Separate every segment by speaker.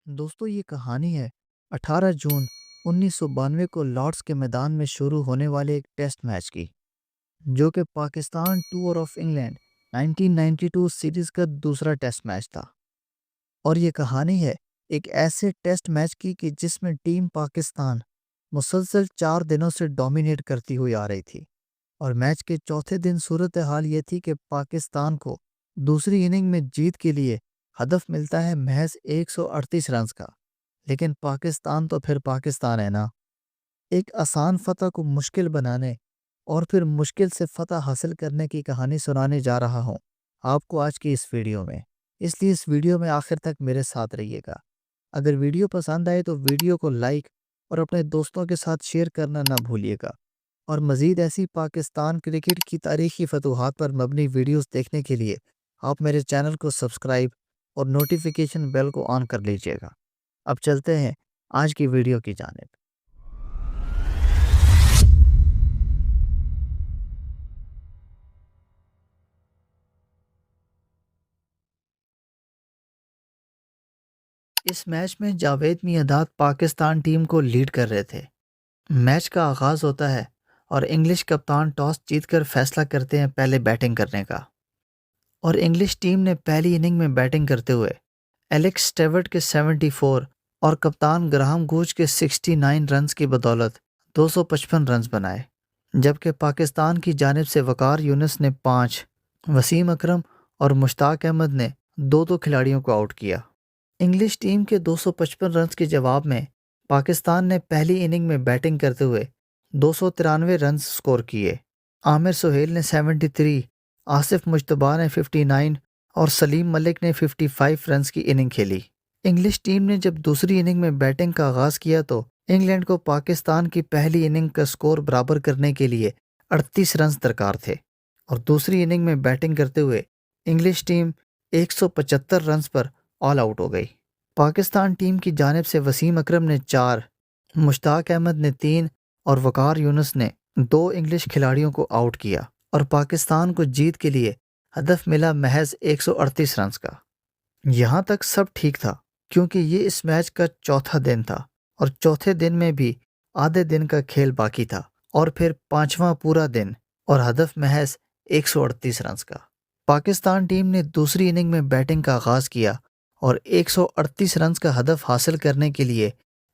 Speaker 1: دوستو یہ کہانی ہے 18 جون 1992 کو لارڈس کے میدان میں شروع ہونے والے ایک ٹیسٹ میچ کی، جو کہ Pakistan tour of England 1992 series کا دوسرا ٹیسٹ میچ تھا۔ اور یہ کہانی ہے ایک ایسے ٹیسٹ میچ کی کہ جس میں ٹیم پاکستان مسلسل 4 دنوں سے ڈومینیٹ کرتی ہوئی آ رہی تھی، اور میچ کے چوتھے دن صورتحال یہ تھی کہ پاکستان کو دوسری اننگ میں جیت کے لیے ہدف ملتا ہے محض 138 رنز کا۔ لیکن پاکستان تو پھر پاکستان ہے نا۔ ایک آسان فتح کو مشکل بنانے اور پھر مشکل سے فتح حاصل کرنے کی کہانی سنانے جا رہا ہوں آپ کو آج کی اس ویڈیو میں، اس لیے اس ویڈیو میں آخر تک میرے ساتھ رہیے گا۔ اگر ویڈیو پسند آئے تو ویڈیو کو لائک اور اپنے دوستوں کے ساتھ شیئر کرنا نہ بھولیے گا، اور مزید ایسی پاکستان کرکٹ کی تاریخی فتوحات پر مبنی ویڈیوز دیکھنے کے لیے آپ میرے چینل کو سبسکرائب اور نوٹیفیکیشن بیل کو آن کر لیجئے گا۔ اب چلتے ہیں آج کی ویڈیو کی جانب۔ اس میچ میں جاوید میاں پاکستان ٹیم کو لیڈ کر رہے تھے۔ میچ کا آغاز ہوتا ہے اور انگلش کپتان ٹاس جیت کر فیصلہ کرتے ہیں پہلے بیٹنگ کرنے کا، اور انگلش ٹیم نے پہلی اننگ میں بیٹنگ کرتے ہوئے ایلیکس اسٹیورٹ کے 74 اور کپتان گراہم گوچ کے 69 رنز کی بدولت 255 رنز بنائے، جبکہ پاکستان کی جانب سے وقار یونس نے 5، وسیم اکرم اور مشتاق احمد نے 2 کھلاڑیوں کو آؤٹ کیا۔ انگلش ٹیم کے 255 رنز کے جواب میں پاکستان نے پہلی اننگ میں بیٹنگ کرتے ہوئے 293 رنز سکور کیے۔ عامر سہیل نے 73، آصف مجتبیٰ نے 59 اور سلیم ملک نے 55 رنز کی اننگ کھیلی۔ انگلش ٹیم نے جب دوسری اننگ میں بیٹنگ کا آغاز کیا تو انگلینڈ کو پاکستان کی پہلی اننگ کا سکور برابر کرنے کے لیے 38 رنز درکار تھے، اور دوسری اننگ میں بیٹنگ کرتے ہوئے انگلش ٹیم 175 رنز پر آل آؤٹ ہو گئی۔ پاکستان ٹیم کی جانب سے وسیم اکرم نے 4، مشتاق احمد نے 3 اور وقار یونس نے 2 انگلش کھلاڑیوں کو آؤٹ کیا، اور پاکستان کو جیت کے لیے ہدف ملا محض 138 رنز کا۔ یہاں تک سب ٹھیک تھا، کیونکہ یہ اس میچ کا چوتھا دن تھا، اور چوتھے دن میں بھی آدھے دن کا کھیل باقی تھا، اور پھر 5واں پورا دن اور ہدف محض 138 رنز کا۔ پاکستان ٹیم نے دوسری اننگ میں بیٹنگ کا آغاز کیا اور 138 رنز کا ہدف حاصل کرنے کے لیے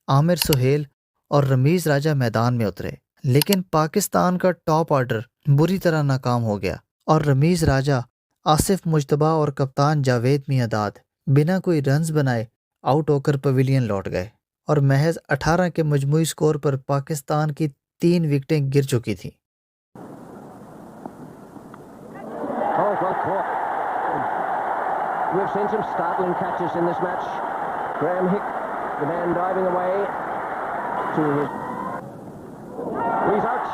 Speaker 1: عامر سہیل اور رمیز راجہ میدان میں اترے، لیکن پاکستان کا ٹاپ آرڈر بری طرح ناکام ہو گیا، اور رمیز راجہ، آصف مجتبیٰ اور کپتان جاوید میاں بنا کوئی رنز بنائے آؤٹ ہو کر پویلین لوٹ گئے، اور محض 18 کے مجموعی سکور پر پاکستان کی 3 وکٹیں گر چکی تھیں۔
Speaker 2: We've seen some startling catches in this match. Graham Hick, the man diving away to his... He's out.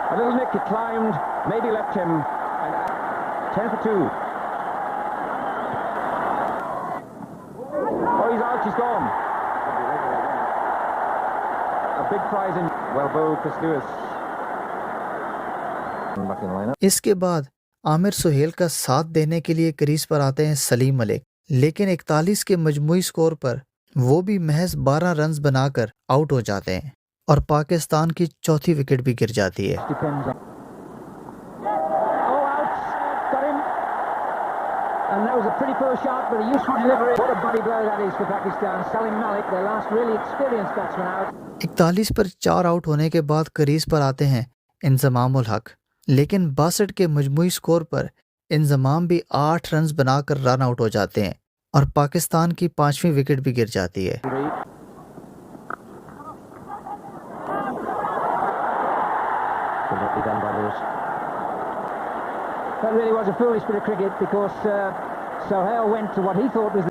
Speaker 2: A little nick, he climbed, maybe left him. And 10 for 2. Oh, he's out, he's gone. A big prize in... Well bowled, Chris Lewis. Back in the lineup.
Speaker 1: اس کے بعد عامر سہیل کا ساتھ دینے کے لیے craze پر آتے ہیں سلیم ملک، لیکن 41 کے مجموعی سکور پر وہ بھی محض 12 رنز بنا کر آؤٹ ہو جاتے ہیں، اور پاکستان کی چوتھی وکٹ بھی گر جاتی ہے۔
Speaker 2: And that was a pretty poor shot, but a useful delivery. What a body blow that is for Pakistan. Salim Malik, their last really experienced batsman out.
Speaker 1: 41 per 4 out ہونے کے بعد کریز پر آتے ہیں انضمام الحق، لیکن 62 کے مجموعی سکور پر انضمام بھی 8 runs بنا کر رن آؤٹ ہو جاتے ہیں، اور پاکستان کی 5ویں وکٹ بھی گر جاتی ہے۔
Speaker 2: That really was a foolish bit of cricket because Sohail went to what he thought was...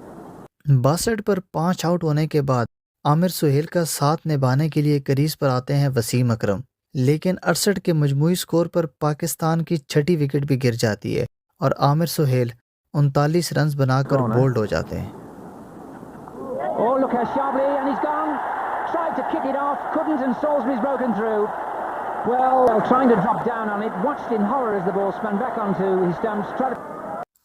Speaker 1: 62 per 5 out ہونے کے بعد عامر سہیل کا ساتھ نبھانے کے لیے کریز پر آتے ہیں وسیم اکرم، لیکن 68 کے مجموعی سکور پر پاکستان کی 6ٹھی وکٹ بھی گر جاتی ہے، اور عامر سہیل 39 رنز بنا کر بولڈ ہو جاتے ہیں۔
Speaker 2: Oh, look how sharply, and he's gone. Tried to kick it off, couldn't, and Salisbury's broken through. Well, trying to drop down on it, watched in horror as the ball spun back onto his stumps.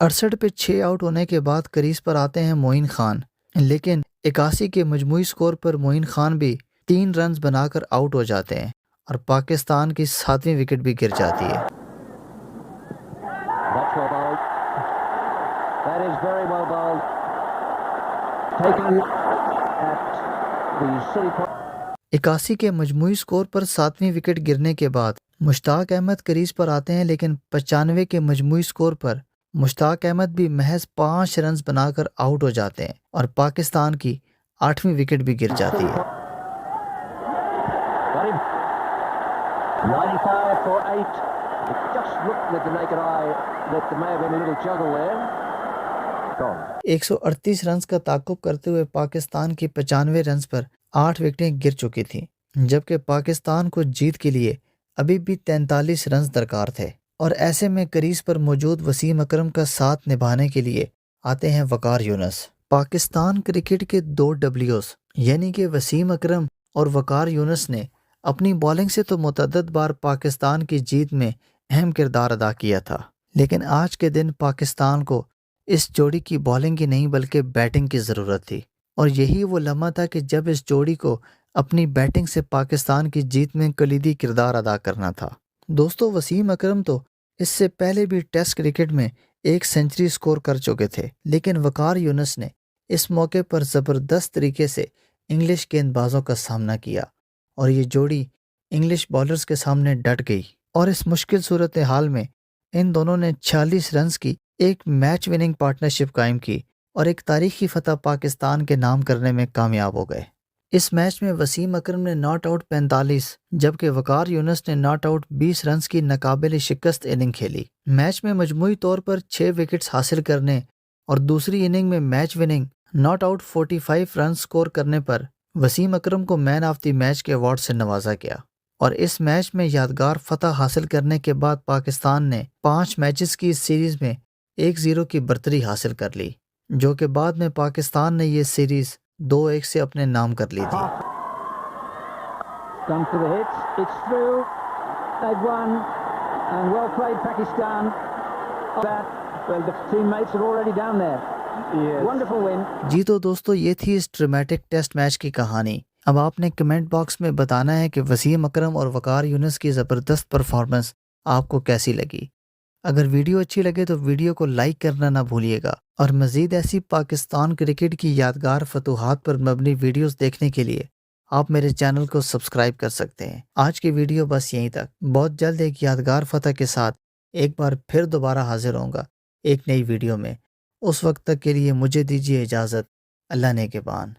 Speaker 1: 68 پہ 6 out ہونے کے بعد craze پر آتے ہیں معین خان، لیکن 81 کے مجموعی score پر معین خان بھی 3 رنز بنا کر آؤٹ ہو جاتے ہیں اور پاکستان کی 7ویں وکٹ بھی گر جاتی ہے۔
Speaker 2: That's well bowled. That is very well bowled. Taken at the City Point.
Speaker 1: 81 کے مجموعی سکور پر 7ویں وکٹ گرنے کے بعد مشتاق احمد کریز پر آتے ہیں، لیکن 95 کے مجموعی سکور پر مشتاق احمد بھی محض 5 رنز بنا کر آؤٹ ہو جاتے ہیں اور پاکستان کی 8ویں وکٹ بھی گر جاتی ہے۔
Speaker 2: Got him. 95 for 8. It just looked with the naked eye that there may have been a little juggle there. Gone.
Speaker 1: 138 runs کا تعاقب کرتے ہوئے پاکستان کی 95 رنز پر 8 وکٹیں گر چکی تھیں، جبکہ پاکستان کو جیت کے لیے ابھی بھی 43 رنز درکار تھے، اور ایسے میں کریز پر موجود وسیم اکرم کا ساتھ نبھانے کے لیے آتے ہیں وقار یونس۔ پاکستان کرکٹ کے 2 ڈبلیوز یعنی کہ وسیم اکرم اور وقار یونس نے اپنی بالنگ سے تو متعدد بار پاکستان کی جیت میں اہم کردار ادا کیا تھا، لیکن آج کے دن پاکستان کو اس جوڑی کی بالنگ کی نہیں بلکہ بیٹنگ کی ضرورت تھی، اور یہی وہ لمحہ تھا کہ جب اس جوڑی کو اپنی بیٹنگ سے پاکستان کی جیت میں کلیدی کردار ادا کرنا تھا۔ دوستو، وسیم اکرم تو اس سے پہلے بھی ٹیسٹ کرکٹ میں 1 سنچری سکور کر چکے تھے، لیکن وقار یونس نے اس موقع پر زبردست طریقے سے انگلش گیند بازوں کا سامنا کیا، اور یہ جوڑی انگلش بالرز کے سامنے ڈٹ گئی، اور اس مشکل صورتحال میں ان دونوں نے 46 رنز کی ایک میچ وننگ پارٹنرشپ قائم کی اور ایک تاریخی فتح پاکستان کے نام کرنے میں کامیاب ہو گئے۔ اس میچ میں وسیم اکرم نے ناٹ آؤٹ 45 جبکہ وقار یونس نے ناٹ آؤٹ 20 رنز کی ناقابل شکست اننگ کھیلی۔ میچ میں مجموعی طور پر 6 وکٹس حاصل کرنے اور دوسری اننگ میں match winning not out 45 runs score کرنے پر وسیم اکرم کو مین آف دی میچ کے ایوارڈ سے نوازا گیا، اور اس میچ میں یادگار فتح حاصل کرنے کے بعد پاکستان نے 5 میچز کی اس سیریز میں 1-0 کی برتری حاصل کر لی، جو کہ بعد میں پاکستان نے یہ سیریز 2-1 سے اپنے نام کر لی تھی۔
Speaker 2: Come to the hits. It's through. They've won. And well played, Pakistan. That, well, the teammates are already down there. Yes. Wonderful win.
Speaker 1: جی تو دوستو، یہ تھی اس ڈرامیٹک ٹیسٹ میچ کی کہانی۔ اب آپ نے کمنٹ باکس میں بتانا ہے کہ وسیم اکرم اور وقار یونس کی زبردست پرفارمنس آپ کو کیسی لگی۔ اگر ویڈیو اچھی لگے تو ویڈیو کو لائک کرنا نہ بھولیے گا، اور مزید ایسی پاکستان کرکٹ کی یادگار فتوحات پر مبنی ویڈیوز دیکھنے کے لیے آپ میرے چینل کو سبسکرائب کر سکتے ہیں۔ آج کی ویڈیو بس یہیں تک، بہت جلد ایک یادگار فتح کے ساتھ ایک بار پھر دوبارہ حاضر ہوں گا ایک نئی ویڈیو میں۔ اس وقت تک کے لیے مجھے دیجیے اجازت۔ اللہ نگہبان۔